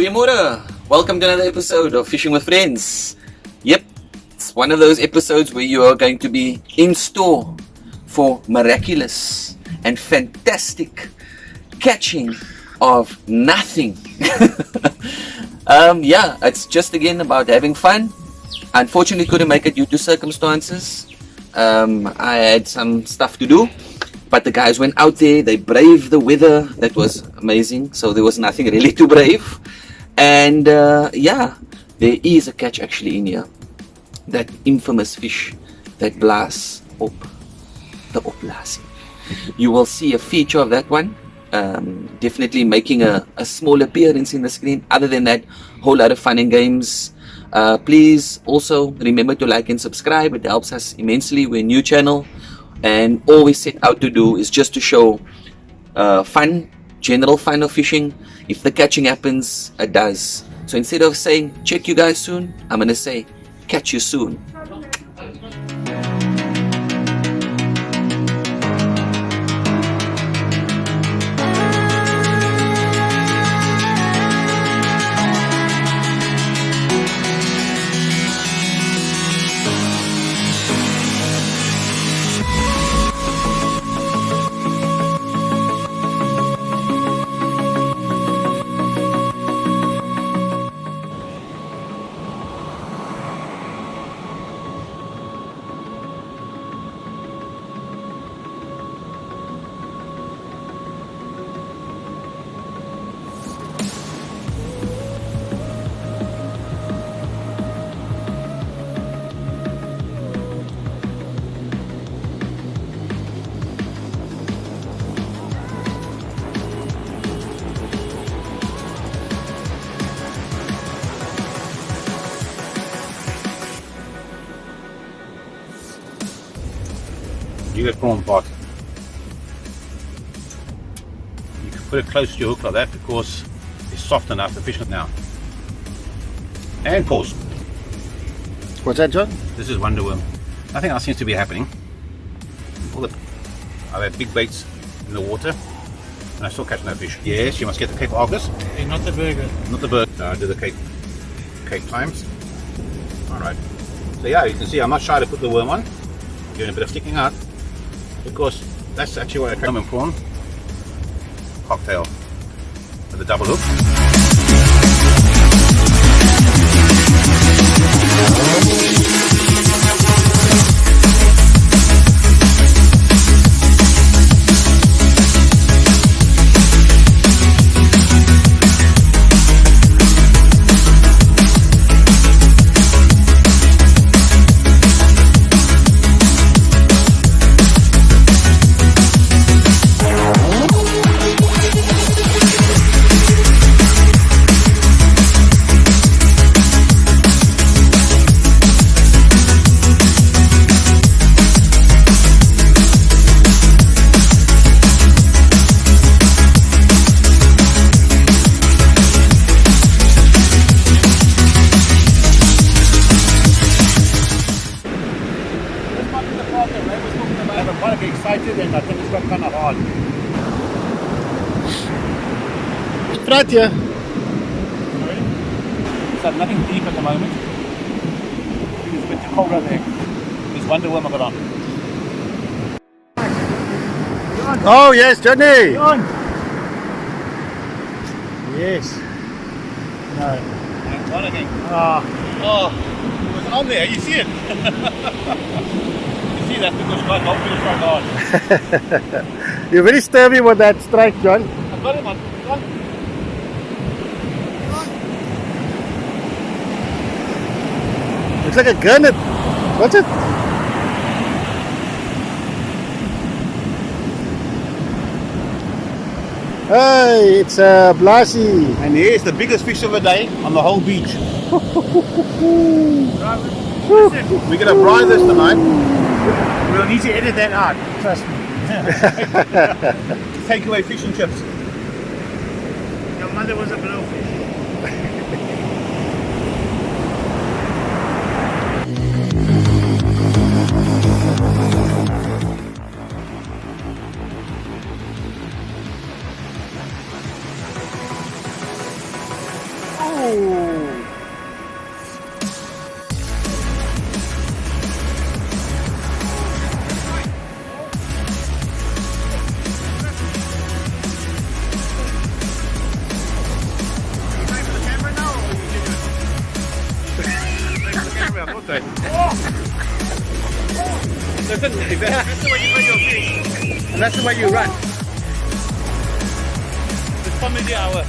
Goeiemorgen. Welcome to another episode of Fishing with Friends. Yep, it's one of those episodes where you are going to be in store for miraculous and fantastic catching of nothing. Yeah, it's just again about having fun. Unfortunately, couldn't make it due to circumstances. I had some stuff to do, but the guys went out there, they braved the weather. That was amazing. So there was nothing really to brave. And yeah, there is a catch actually in here. That infamous fish that blasts up, the opblasie. You will see a feature of that one. Definitely making a small appearance in the screen. Other than that, whole lot of fun and games. Please also remember to like and subscribe. It helps us immensely. We're a new channel, and all we set out to do is just to show fun, general fun of fishing. If the catching happens, it does. So instead of saying check you guys soon, I'm gonna say catch you soon. You get prawn pot. You can put it close to your hook like that because it's soft enough to fish it now. And pause. What's that, John? This is Wonder Worm. Nothing else seems to be happening. I've had big baits in the water and I still catch no fish. Yes, you must get the Cape Argus. Hey, not the burger. Not the bird. No, I do the Cape Times. Alright. So yeah, you can see I'm not shy to put the worm on. Doing a bit of sticking out. Because that's actually what I come in prawn cocktail with a double hook. I got excited and I think it's got kind of hard. Right here. It's like nothing deep at the moment. I think it's a bit too cold right there. There's Wonder Worm I got on. Oh yes, Johnny. On! Yes. No. One again. Oh, it was on there. You see it? You see that's because God helped me to strike hard. You're very sturdy with that strike, John. I've got him on. Looks like a gunnet. What's it? Hey, it's a blasie. And here's the biggest fish of the day on the whole beach. We're going to fry this tonight. We'll need to edit that out. Trust me. Take away fish and chips. Your mother was a blowfish. Oh. Listen, that's the way you run your fish. And that's the way you run. It's comedy hour.